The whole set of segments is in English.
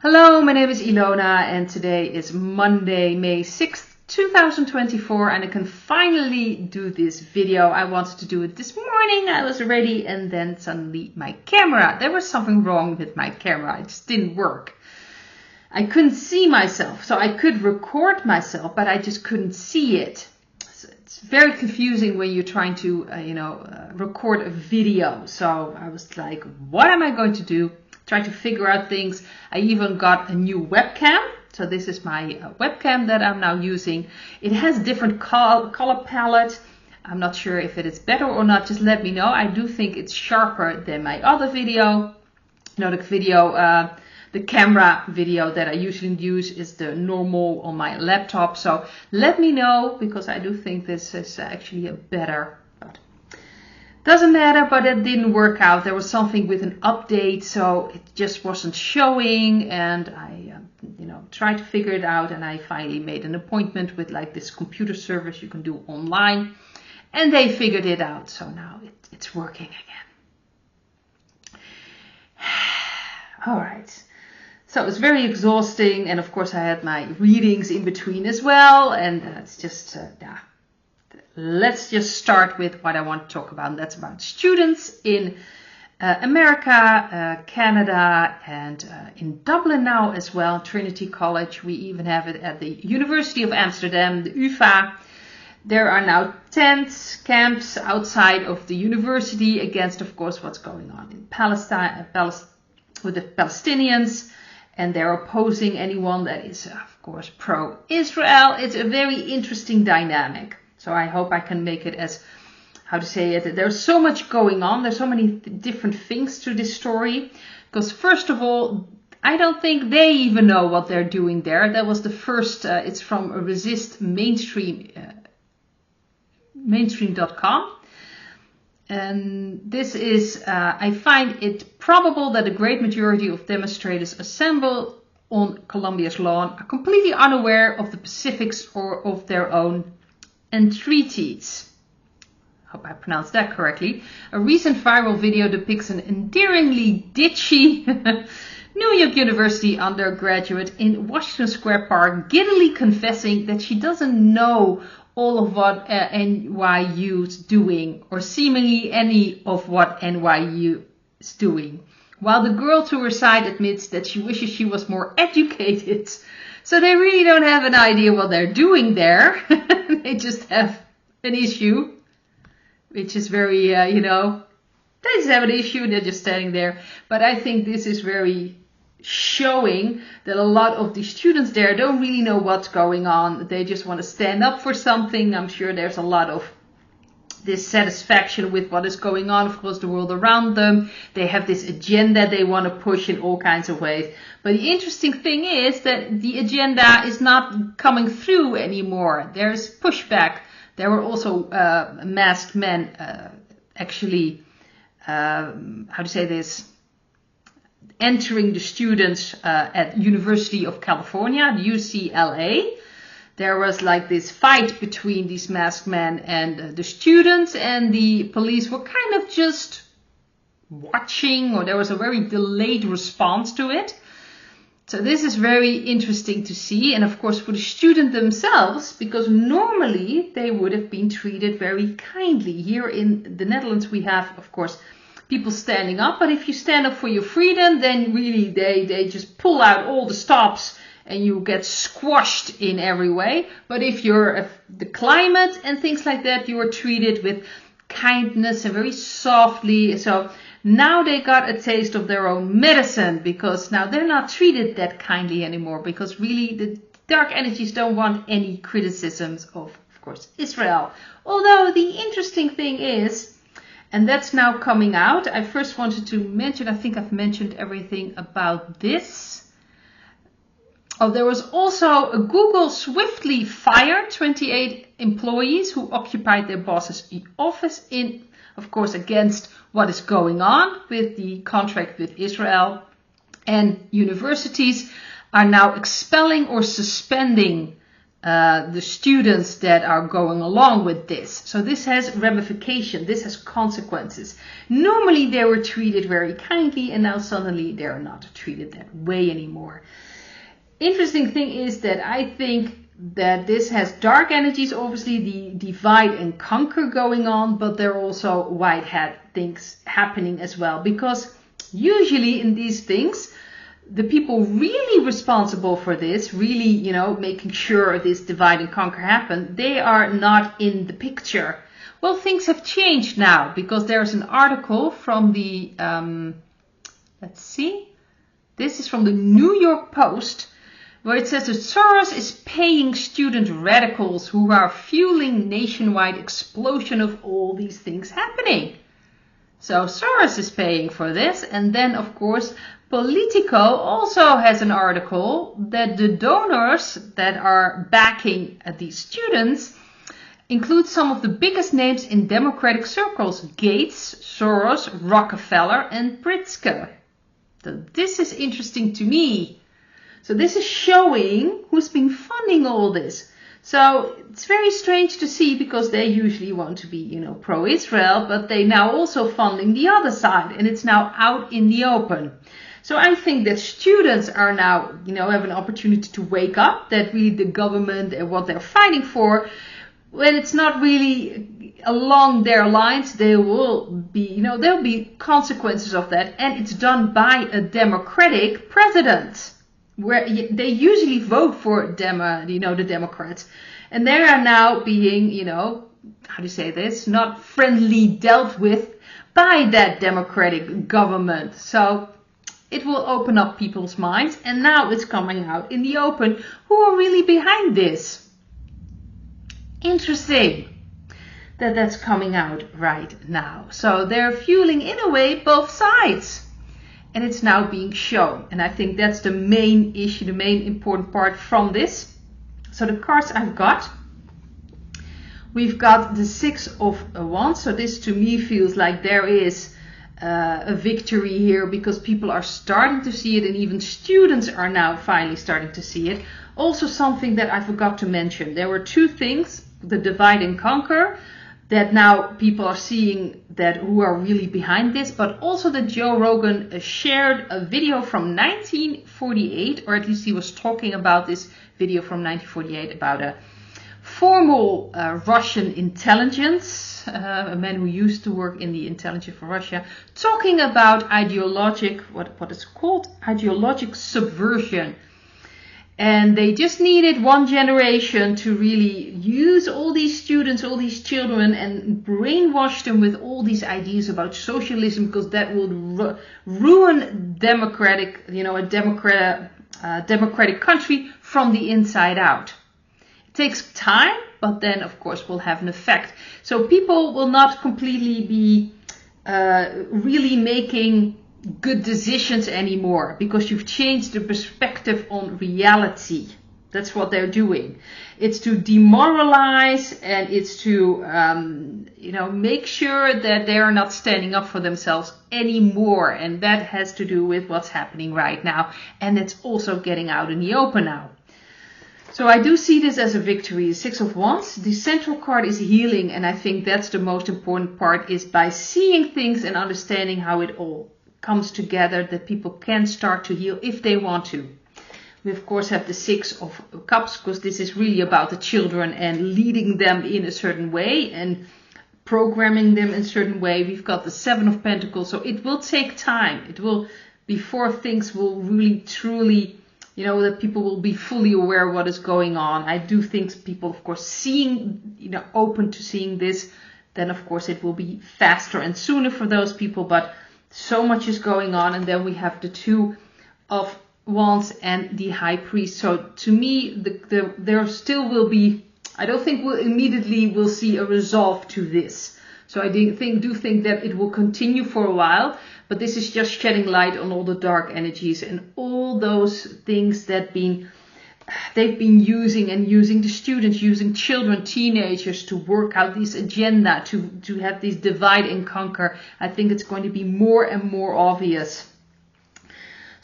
Hello, my name is Ilona and today is Monday, May 6th, 2024 and I can finally do this video. I wanted to do it this morning, I was ready and then suddenly my camera, there was something wrong with my camera, it just didn't work. I couldn't see myself, so I could record myself, but I just couldn't see it. So it's very confusing when you're trying to, record a video. So I was like, what am I going to do? Try to figure out things. I even got a new webcam. So this is my webcam that I'm now using. It has different color palette. I'm not sure if it is better or not. Just let me know. I do think it's sharper than my other video. The camera video that I usually use is the normal on my laptop. So let me know, because I do think this is actually a better. Doesn't matter, but it didn't work out. There was something with an update, so it just wasn't showing, and I tried to figure it out, and I finally made an appointment with like this computer service you can do online, and they figured it out, so now it's working again. All right. So it was very exhausting, and of course I had my readings in between as well, and it's just, let's just start with what I want to talk about, and that's about students in America, Canada, and in Dublin now as well, Trinity College. We even have it at the University of Amsterdam, the UvA. There are now tents, camps outside of the university against, of course, what's going on in Palestine, with the Palestinians. And they're opposing anyone that is, of course, pro-Israel. It's a very interesting dynamic. So I hope I can make it as, there's so much going on. There's so many different things to this story. Because first of all, I don't think they even know what they're doing there. That was the first, it's from Resist mainstream.com. And this is, I find it probable that a great majority of demonstrators assembled on Colombia's lawn are completely unaware of the specifics or of their own entreaties. Hope I pronounced that correctly. A recent viral video depicts an endearingly ditchy New York University undergraduate in Washington Square Park giddily confessing that she doesn't know all of what NYU's doing, or seemingly any of what NYU is doing, while the girl to her side admits that she wishes she was more educated. So they really don't have an idea what they're doing there. They just have an issue, which is very, they just have an issue and they're just standing there. But I think this is very showing that a lot of the students there don't really know what's going on. They just want to stand up for something. I'm sure there's a lot of dissatisfaction with what is going on, of course, the world around them. They have this agenda they want to push in all kinds of ways. But the interesting thing is that the agenda is not coming through anymore. There's pushback. There were also masked men entering the students at University of California, UCLA. There was like this fight between these masked men and the students, and the police were kind of just watching, or there was a very delayed response to it. So this is very interesting to see, and of course for the student themselves, because normally they would have been treated very kindly. Here in the Netherlands we have, of course, people standing up, but if you stand up for your freedom, then really they just pull out all the stops and you get squashed in every way. But if you're the climate and things like that, you are treated with kindness and very softly. So now they got a taste of their own medicine, because now they're not treated that kindly anymore, because really the dark energies don't want any criticisms of course, Israel. Although the interesting thing is, and that's now coming out. I first wanted to mention, I think I've mentioned everything about this. Oh, there was also Google swiftly fired 28 employees who occupied their boss's office in, of course, against what is going on with the contract with Israel. And universities are now expelling or suspending the students that are going along with this. So this has ramification, this has consequences. Normally they were treated very kindly, and now suddenly they're not treated that way anymore. Interesting thing is that I think that this has dark energies, obviously the divide and conquer going on, but there are also white hat things happening as well, because usually in these things, the people really responsible for this, really, you know, making sure this divide and conquer happen, they are not in the picture. Well, things have changed now, because there's an article from the, let's see, this is from the New York Post, where it says that Soros is paying student radicals who are fueling nationwide explosion of all these things happening. So Soros is paying for this, and then of course Politico also has an article that the donors that are backing these students include some of the biggest names in Democratic circles: Gates, Soros, Rockefeller, and Pritzker. So this is interesting to me. So this is showing who's been funding all this. So it's very strange to see, because they usually want to be, you know, pro-Israel, but they now also funding the other side, and it's now out in the open. So I think that students are now, you know, have an opportunity to wake up, that really the government and what they're fighting for, when it's not really along their lines, there will be, you know, there'll be consequences of that, and it's done by a Democratic president, where they usually vote for the Democrats, and they are now being, you know, how do you say this, not friendly dealt with by that Democratic government. So it will open up people's minds, and now it's coming out in the open who are really behind this. Interesting that that's coming out right now. So they're fueling, in a way, both sides. And it's now being shown. And I think that's the main issue, the main important part from this. So the cards I've got. We've got the Six of Wands. So this to me feels like there is a victory here, because people are starting to see it, and even students are now finally starting to see it. Also something that I forgot to mention. There were two things, the divide and conquer, that now people are seeing that who are really behind this, but also that Joe Rogan shared a video from 1948, or at least he was talking about this video from 1948 about a formal Russian intelligence, a man who used to work in the intelligence for Russia, talking about ideologic, what is called ideologic subversion. And they just needed one generation to really use all these students, all these children, and brainwash them with all these ideas about socialism, because that will ruin a democratic country from the inside out. It takes time, but then of course will have an effect. So people will not completely be really making good decisions anymore, because you've changed the perspective on reality. That's what they're doing. It's to demoralize, and it's to make sure that they are not standing up for themselves anymore, and that has to do with what's happening right now, and it's also getting out in the open now. So I do see this as a victory. The Six of Wands, the central card is healing, and I think that's the most important part, is by seeing things and understanding how it all comes together, that people can start to heal if they want to. We of course have the Six of Cups, because this is really about the children and leading them in a certain way and programming them in a certain way. We've got the Seven of Pentacles, so it will take time. It will, before things will really truly, that people will be fully aware of what is going on. I do think people, of course, seeing, open to seeing this, then of course it will be faster and sooner for those people, but so much is going on. And then we have the Two of Wands and the High Priest. So to me, there still will be, I don't think we'll immediately see a resolve to this. So I do think that it will continue for a while, but this is just shedding light on all the dark energies and all those things that they've been using the students, using children, teenagers to work out this agenda, to have this divide and conquer. I think it's going to be more and more obvious.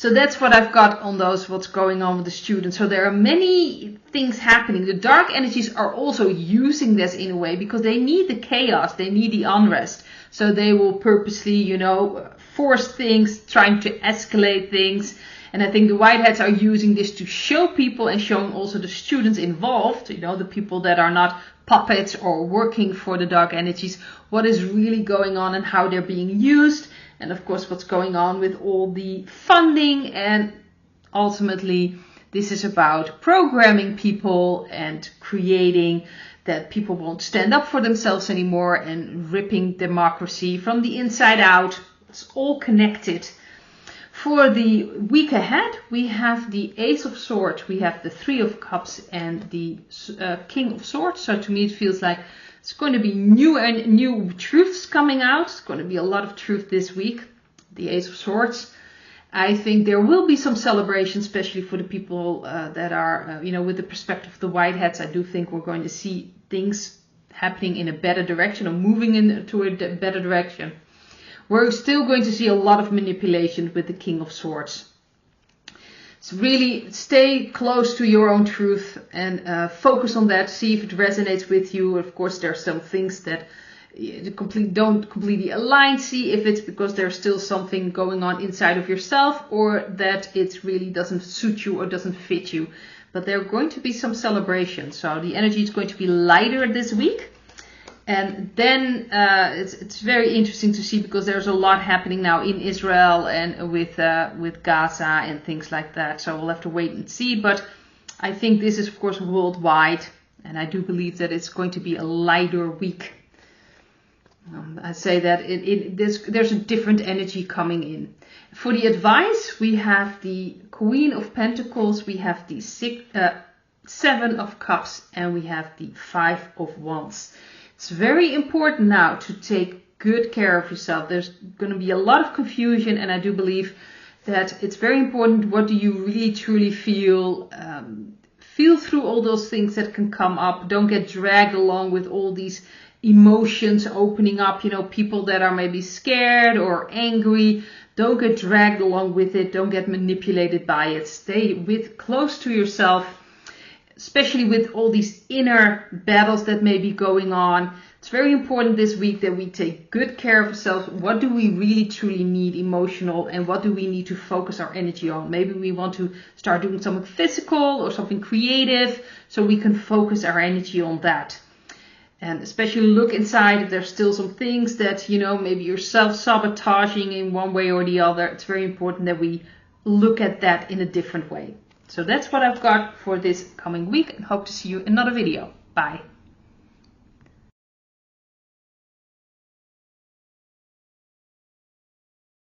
So that's what I've got on those, what's going on with the students. So there are many things happening. The dark energies are also using this in a way because they need the chaos, they need the unrest. So they will purposely, you know, force things, trying to escalate things. And I think the white hats are using this to show people and showing also the students involved, you know, the people that are not puppets or working for the dark energies, what is really going on and how they're being used. And of course, what's going on with all the funding. And ultimately, this is about programming people and creating that people won't stand up for themselves anymore and ripping democracy from the inside out. It's all connected. For the week ahead, we have the Ace of Swords, we have the Three of Cups and the King of Swords. So to me, it feels like it's going to be new truths coming out. It's going to be a lot of truth this week. The Ace of Swords. I think there will be some celebration, especially for the people that are, you know, with the perspective of the white hats. I do think we're going to see things happening in a better direction or moving into a better direction. We're still going to see a lot of manipulation with the King of Swords. So really stay close to your own truth and focus on that. See if it resonates with you. Of course, there are some things that don't completely align. See if it's because there's still something going on inside of yourself or that it really doesn't suit you or doesn't fit you. But there are going to be some celebrations. So the energy is going to be lighter this week. And then it's very interesting to see because there's a lot happening now in Israel and with Gaza and things like that. So we'll have to wait and see. But I think this is, of course, worldwide. And I do believe that it's going to be a lighter week. I say that there's a different energy coming in. For the advice, we have the Queen of Pentacles, we have the Seven of Cups, and we have the Five of Wands. It's very important now to take good care of yourself. There's going to be a lot of confusion, and I do believe that it's very important. What do you really truly feel? Feel through all those things that can come up. Don't get dragged along with all these emotions opening up. You know, people that are maybe scared or angry. Don't get dragged along with it. Don't get manipulated by it. Stay close to yourself. Especially with all these inner battles that may be going on. It's very important this week that we take good care of ourselves. What do we really truly need emotional and what do we need to focus our energy on? Maybe we want to start doing something physical or something creative so we can focus our energy on that. And especially look inside if there's still some things that, you know, maybe you're self-sabotaging in one way or the other. It's very important that we look at that in a different way. So that's what I've got for this coming week and hope to see you in another video. Bye.